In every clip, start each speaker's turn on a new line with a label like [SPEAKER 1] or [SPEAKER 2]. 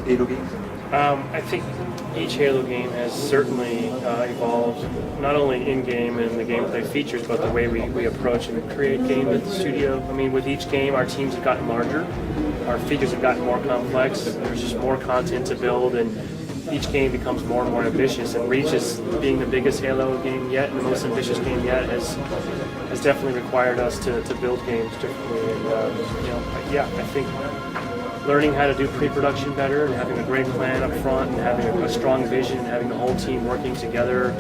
[SPEAKER 1] Halo games?
[SPEAKER 2] I think each Halo game has certainly evolved, not only in-game and the gameplay features, but the way we approach and create games at the studio. I mean, with each game, our teams have gotten larger, our features have gotten more complex, there's just more content to build, and each game becomes more and more ambitious. And Reach, is being the biggest Halo game yet and the most ambitious game yet, has definitely required us to build games differently. And I think learning how to do pre-production better and having a great plan up front and having a strong vision and having the whole team working together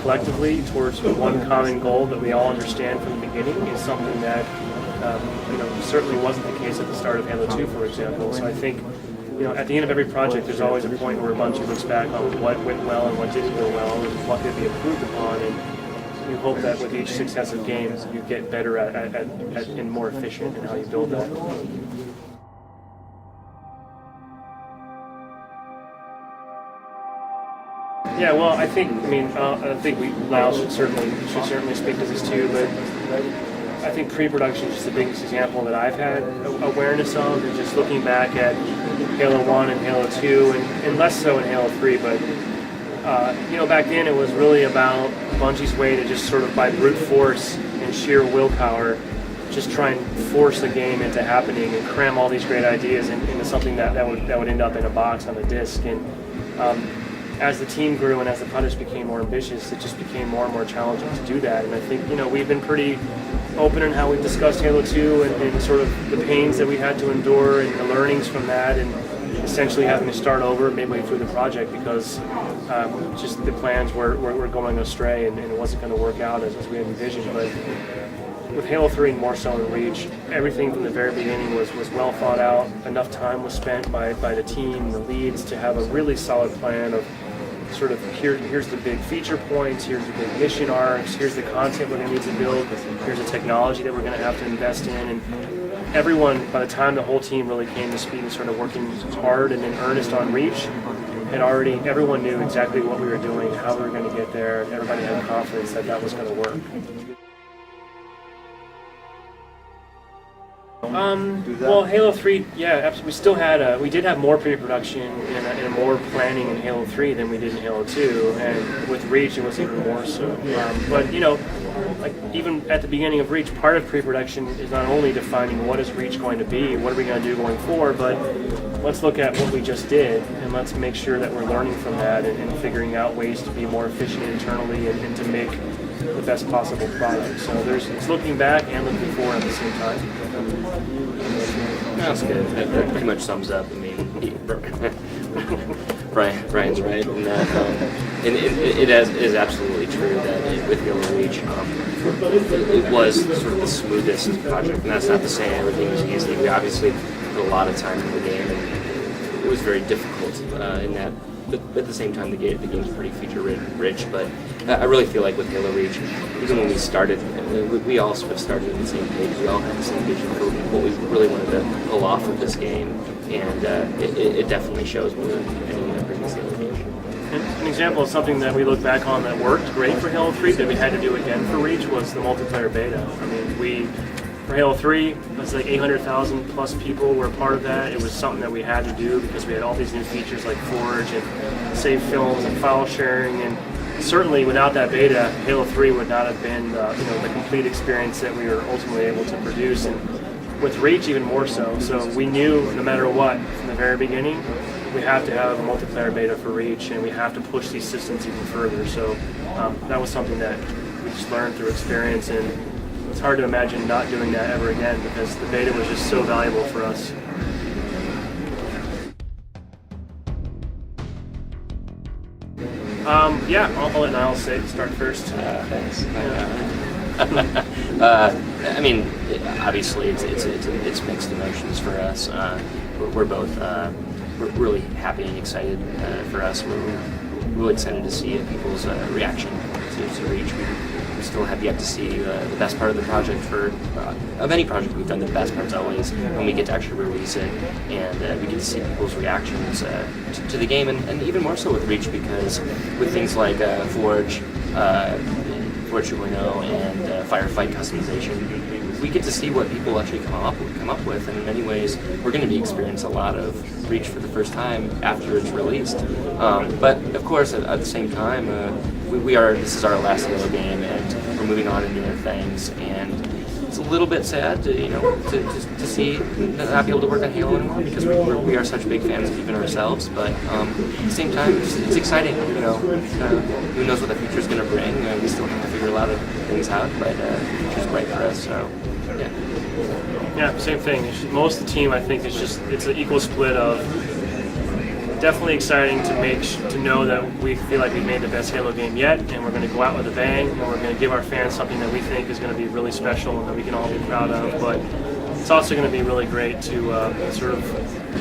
[SPEAKER 2] collectively towards one common goal that we all understand from the beginning is something that certainly wasn't the case at the start of Halo 2, for example. So I think at the end of every project, there's always a point where Bungie looks back on what went well and what didn't go well and what could be improved upon. And we hope that with each successive game, you get better at and more efficient in how you build that. Yeah, well, I think Lyle should certainly speak to this too, but I think pre-production is just the biggest example that I've had awareness of, and just looking back at Halo 1 and Halo 2, and less so in Halo 3, but back then it was really about Bungie's way to just sort of by brute force and sheer willpower just try and force the game into happening and cram all these great ideas into something that would end up in a box on a disc. And as the team grew and as the projects became more ambitious, it just became more and more challenging to do that. And I think we've been pretty open in how we've discussed Halo 2 and sort of the pains that we had to endure and the learnings from that, and essentially having to start over midway through the project because just the plans were going astray and it wasn't going to work out as we had envisioned. But with Halo 3 and more so in Reach, everything from the very beginning was well thought out. Enough time was spent by the team, the leads, to have a really solid plan of sort of here's the big feature points, here's the big mission arcs, here's the content we're going to need to build, here's the technology that we're going to have to invest in. And everyone, by the time the whole team really came to speed and started working hard and in earnest on Reach, everyone knew exactly what we were doing, how we were going to get there, and everybody had confidence that was going to work. Well, Halo 3, yeah, we still had we did have more pre-production and more planning in Halo 3 than we did in Halo 2, and with Reach it was even more so. But like even at the beginning of Reach, part of pre-production is not only defining what is Reach going to be, what are we going to do going forward, but let's look at what we just did and let's make sure that we're learning from that and figuring out ways to be more efficient internally and to make the best possible product. So it's looking back and looking forward at the same time.
[SPEAKER 3] That's good. That pretty much sums up. I mean, Brian's right, and that it is absolutely true that with Halo Reach, it was sort of the smoothest project, and that's not to say everything was easy. We obviously put a lot of time in the game, and it was very difficult in that. But at the same time, the game's pretty feature-rich, but I really feel like with Halo Reach, even when we started, we all sort of started on the same page. We all had the same vision for what we really wanted to pull off with this game, and it definitely shows more than any previous Halo game.
[SPEAKER 2] An example of something that we look back on that worked great for Halo 3 that we had to do again for Reach was the multiplayer beta. I mean, for Halo 3, it was like 800,000 plus people were part of that. It was something that we had to do because we had all these new features like Forge and save films and file sharing, and certainly without that beta, Halo 3 would not have been the complete experience that we were ultimately able to produce, and with Reach even more so. So we knew no matter what from the very beginning, we have to have a multiplayer beta for Reach, and we have to push these systems even further. So that was something that we just learned through experience, and it's hard to imagine not doing that ever again because the beta was just so valuable for us. I'll let Niall start first.
[SPEAKER 3] Thanks. I mean, obviously, it's mixed emotions for us. We're both really happy and excited for us. We're really excited to see people's reaction to Reach. We still have yet to see the best part of the project. Of any project we've done, the best part's always when we get to actually release it, and we get to see people's reactions to the game, and even more so with Reach, because with things like Forge Support 2.0 and Firefight customization, we get to see what people actually come up with, and in many ways, we're going to be experiencing a lot of Reach for the first time after it's released. But of course, at the same time, this is our last Halo game, and we're moving on to newer things, and it's a little bit sad to see not be able to work on Halo anymore, because we are such big fans of even ourselves. But at the same time, it's exciting. Who knows what the future is going to bring? We still have to figure a lot of things out, but the future's bright for us. So yeah.
[SPEAKER 2] Yeah, same thing. Most of the team, I think, it's an equal split of definitely exciting to know that we feel like we've made the best Halo game yet, and we're going to go out with a bang, and we're going to give our fans something that we think is going to be really special and that we can all be proud of. But it's also going to be really great to sort of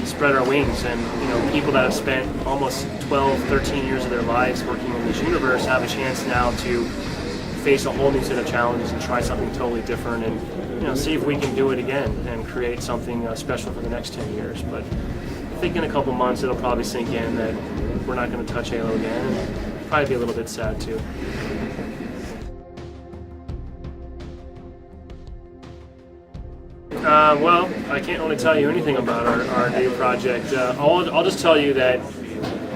[SPEAKER 2] spread our wings, and people that have spent almost 12, 13 years of their lives working in this universe have a chance now to face a whole new set of challenges and try something totally different, and see if we can do it again and create something special for the next 10 years. But I think in a couple months it'll probably sink in that we're not going to touch Halo again, and probably be a little bit sad too. Well, I can't really tell you anything about our new project. I'll just tell you that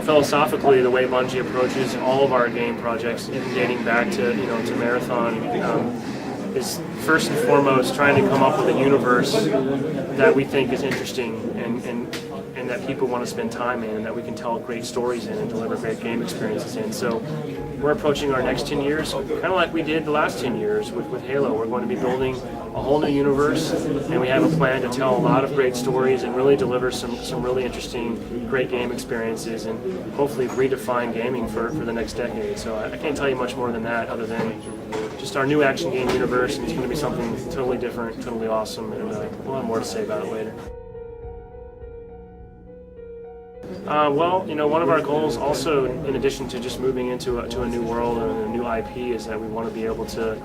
[SPEAKER 2] philosophically, the way Bungie approaches all of our game projects, even dating back to to Marathon, is first and foremost trying to come up with a universe that we think is interesting and that people want to spend time in, and that we can tell great stories in and deliver great game experiences in. So we're approaching our next 10 years kind of like we did the last 10 years with Halo. We're going to be building a whole new universe, and we have a plan to tell a lot of great stories and really deliver some really interesting, great game experiences, and hopefully redefine gaming for the next decade. So I can't tell you much more than that, other than just our new action game universe, and it's going to be something totally different, totally awesome, and we'll have more to say about it later. Well, one of our goals also, in addition to just moving into a new world and a new IP, is that we want to be able to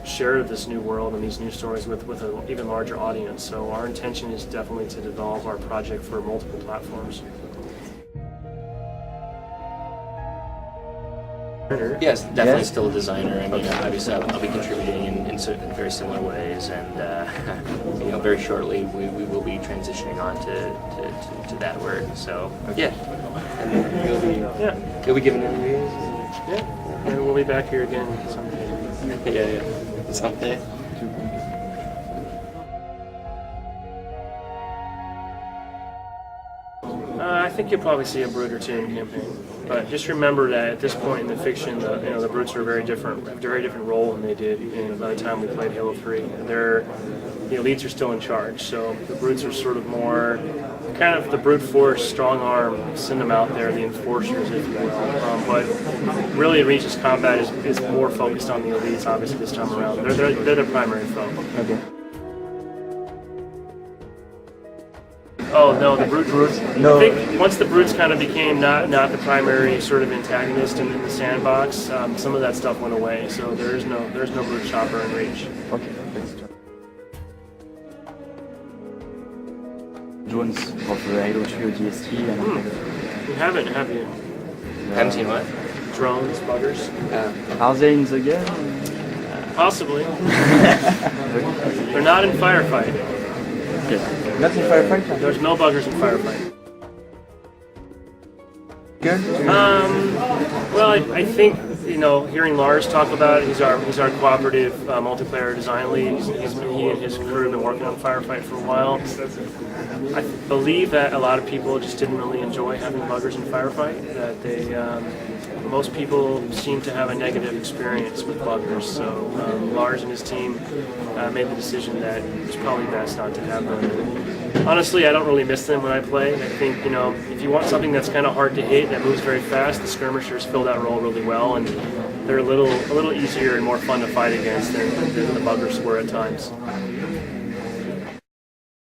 [SPEAKER 2] share this new world and these new stories with an even larger audience. So our intention is definitely to develop our project for multiple platforms.
[SPEAKER 3] Yes, definitely still a designer. I mean, obviously I'll be contributing in very similar ways, and very shortly we will be transitioning on to that work. So yeah, and you'll be giving interviews.
[SPEAKER 2] Yeah, and we'll be back here again someday.
[SPEAKER 3] Someday.
[SPEAKER 2] I think you'll probably see a Brute or two in campaign, but just remember that at this point in the fiction, the Brutes are very different role than they did by the time we played Halo 3. The elites are still in charge, so the Brutes are sort of more kind of the brute force, strong arm, send them out there, the enforcers, if you will. But really, Reach's combat is more focused on the elites. Obviously, this time around, they're the primary foe.
[SPEAKER 1] Okay.
[SPEAKER 2] Oh no, the Brutes.
[SPEAKER 1] No.
[SPEAKER 2] I think once the Brutes kind of became not the primary sort of antagonist in the sandbox, some of that stuff went away. So there's no Brute Chopper in Reach.
[SPEAKER 1] Okay, let's try. Drones of Halo 3 ODST and
[SPEAKER 2] You haven't, have you?
[SPEAKER 3] Haven't seen what?
[SPEAKER 2] Drones, buggers?
[SPEAKER 1] Are they in the game?
[SPEAKER 2] Possibly. They're not in Firefight.
[SPEAKER 1] Okay. Not in Firefight?
[SPEAKER 2] There's no buggers in Firefight.
[SPEAKER 1] Good?
[SPEAKER 2] Well, I think, hearing Lars talk about it, he's our cooperative multiplayer design lead. He and his crew have been working on Firefight for a while. I believe that a lot of people just didn't really enjoy having buggers in Firefight, that most people seem to have a negative experience with buggers, so Lars and his team made the decision that it's probably best not to have them. Honestly, I don't really miss them when I play. I think, if you want something that's kind of hard to hit, that moves very fast, the skirmishers fill that role really well, and they're a little easier and more fun to fight against than the buggers were at times.